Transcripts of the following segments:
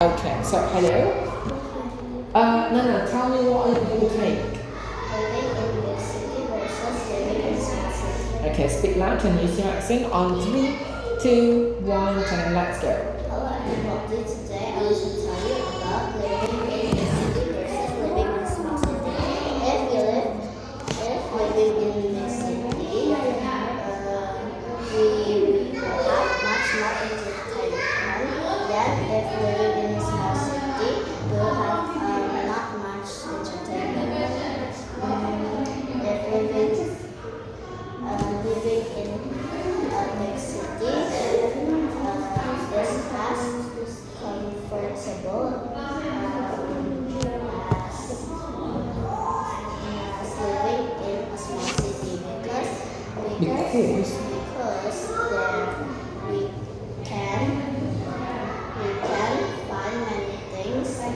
Okay, so hello. Nana, tell me what you will take. Living in big city versus living in small city. Okay, speak loud and use your accent on 3, 2, 1, and let's go. Hello everybody, today I want to tell you about living in big city versus living in small city. If living in big city, we will have much more entertainment than if living in a small city, we'll have not much entertainment. If living in a big city is as comfortable as living in a small city because there we can find many things and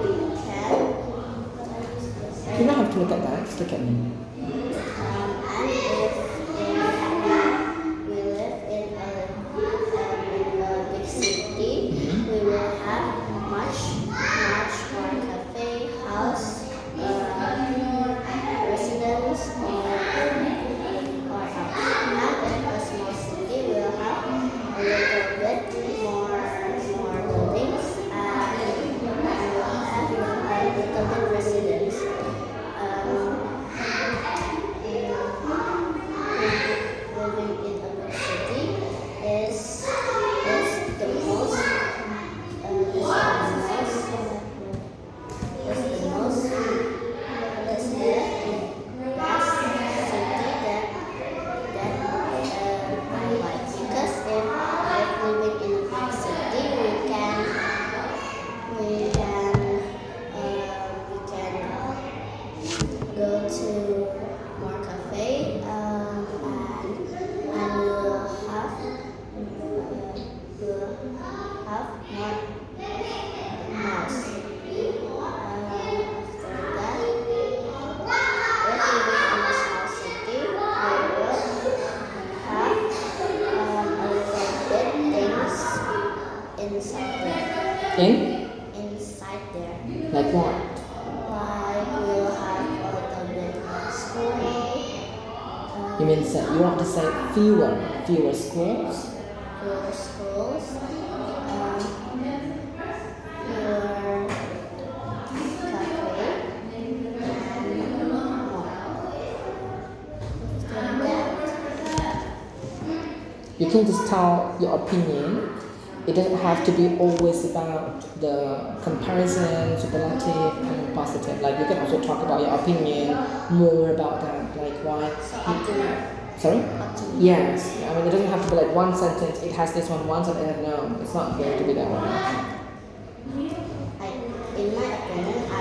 we can You don't have to look at that, just look at me. and if we live in a big city, we will have much more cafe, house, residence, or house. And in a small city, we will have a little bit more buildings and we will have a little bit residence. Living in a big city is the most best city that I like because if living in a big city we can go to more cafe and we'll have more house. After that, if we live in a small city, we will have a little bit things inside there. Inside there. Like what? Like we'll have a little bit school. You mean you want to say fewer schools? Fewer schools. Fewer cafe. And more. After that, You can just tell your opinion. It doesn't have to be always about the comparison, superlative, and positive. Like you can also talk about your opinion more about that, like why. Sorry? Yes. I mean, it doesn't have to be like one sentence. It has this one sentence. No, it's not going to be that one. in my opinion, I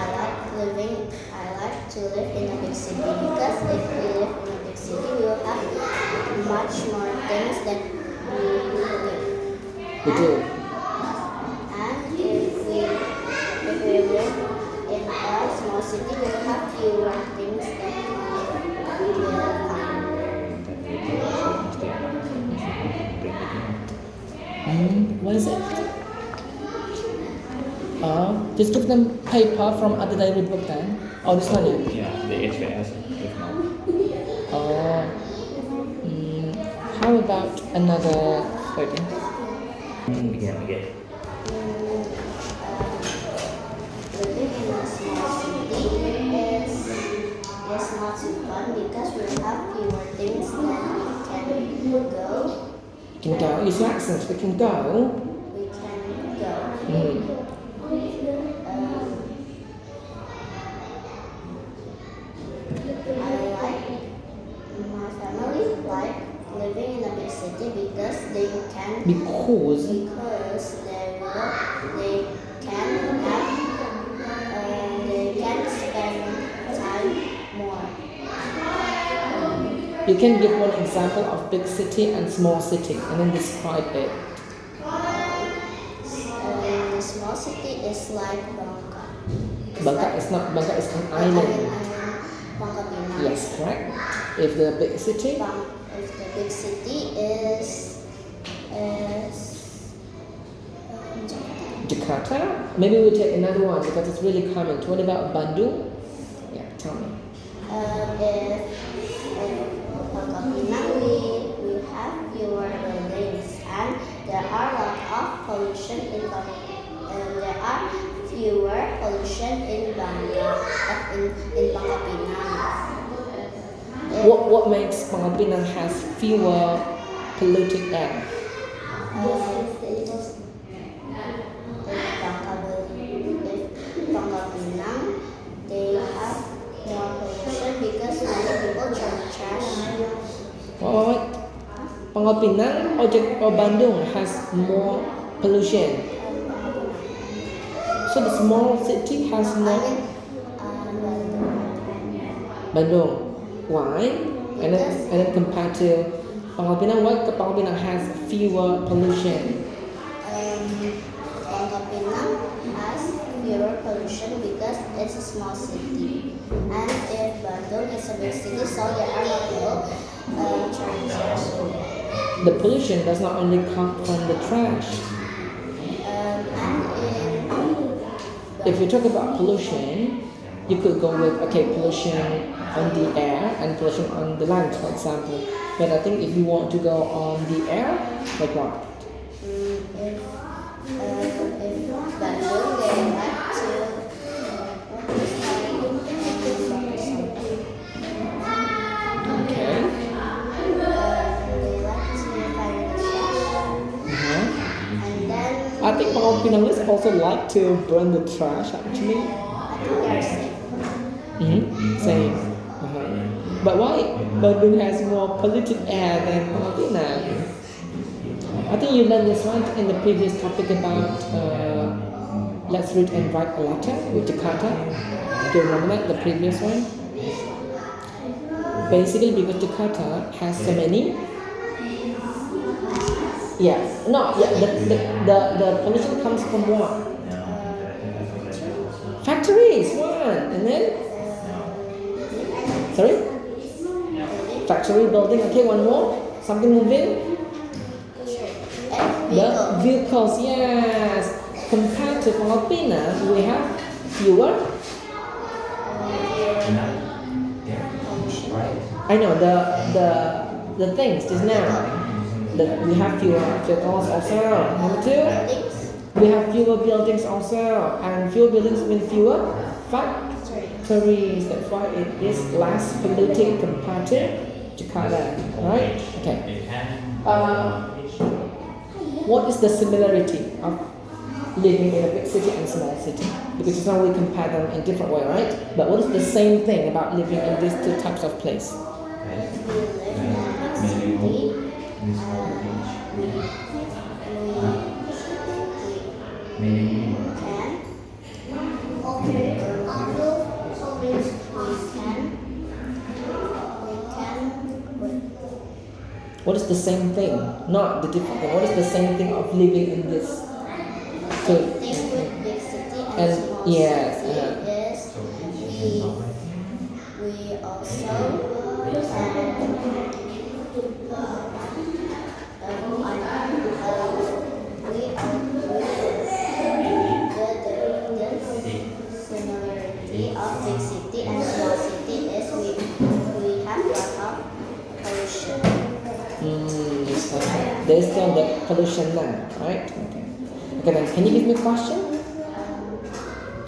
like to live in a big city because if we live in a big city, we will have much more things that we do. We do. And if we live in a small city, we will have fewer things that we will find. What is it? Just give them paper from other daily book then. Oh, this one, yeah. Yeah, the HVS. How about another? Wait. Begin. Living in a small city is not so fun because we have fewer things that we can go. We can go. Use your accent. We can go. We can go. My family like living in a big city because they can spend time more. You can give one example of big city and small city, and then describe it. The small city is like Bangka. Bangka is not. Bangka is an island. Bangka Pinang. Yes, correct. If the big city. If the big city is Jakarta. Maybe we'll take another one because it's really common. What about Bandung? Yeah, tell me. If Pangkal Pinang, we have fewer buildings and there are a lot of pollution and there are fewer pollution in Pangkal Pinang. What makes Pangkal Pinang has fewer polluted air? Pangkal Pinang, they have more pollution because many people throw trash. What? Pangkal Pinang or Bandung has more pollution. So the small city has more. Bandung. Why? And then compared to Pangkal Pinang, why Pangkal Pinang has fewer pollution? Pangkal Pinang has fewer pollution because it's a small city. And if Bandung is a big city, so there are more people throwing trash. The pollution does not only come from the trash. If you talk about pollution, you could go with pollution on the air and pollution on the land, for example. But I think if you want to go on the air, like what? If Bandung, they like to Okay. they like to fire the trash. And then I think Pangkal Pinangers also like to burn the trash actually. I think they're safe. Same. But why Bandung has more polluted air than Pangkal Pinang? I think you learned this one in the previous topic about let's read and write a letter with Jakarta. Do you remember that, the previous one? Basically because Jakarta has so many. The pollution comes from what? Factories, one. And then? Sorry? Factory, building, okay, one more. Something moving? The vehicles, yes. Compared to Pangkal Pinang, we have fewer. I know the things just now. We have fewer vehicles also. Number two, we have fewer buildings also, and fewer buildings mean fewer factories. That's why it is less polluted compared to Jakarta, right? Okay. What is the similarity of living in a big city and small city? Because just now we compare them in different way, right? But what is the same thing about living in these two types of place? What is the same thing? Not the different thing. What is the same thing of living in this two? With big city And small yes, city is we similarity of big city and small city is we have a lot of pollution. Okay. There's still the pollution now, right? Okay. Okay, then can you give me a question?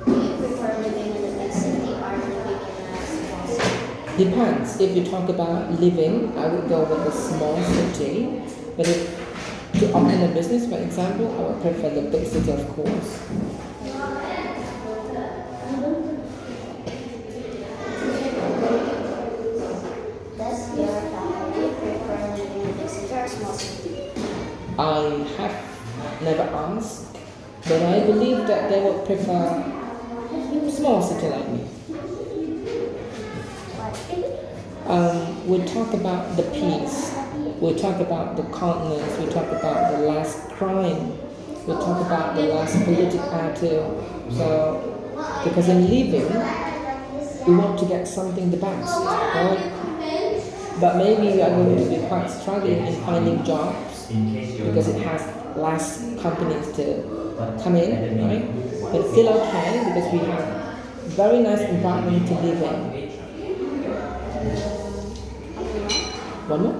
Do you prefer living in a big city or living in a small city? Depends. If you talk about living, I would go with a small city. But if to open a business, for example, I would prefer the big city, of course. Does your family prefer living in a big city or a small city? I have never asked, but I believe that they would prefer small city like me. We talk about the peace, we talk about the calmness, we talk about the less crime, we talk about the less polluted air too. So, because in living, we want to get something the best, right? But maybe we are going to be quite struggling in finding jobs because it has less companies to come in, right? But still okay because we have very nice environment to live in. One more.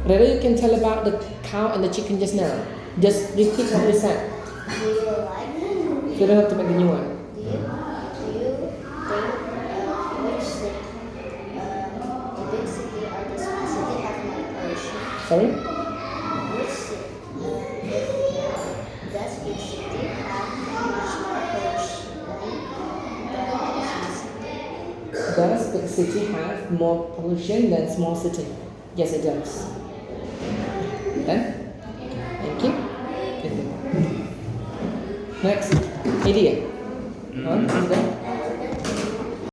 Whatever you can tell about the cow and the chicken just now. Just repeat what you said. Do you like it? So you don't have to make a new one. Do you think which city, the big city or the small city have more pollution? Sorry? Which city, does big city have much more pollution than the small city? Does big city have more pollution than small city? Yes, it does. Done? Thank you. Next, idiom. Huh? Is it done?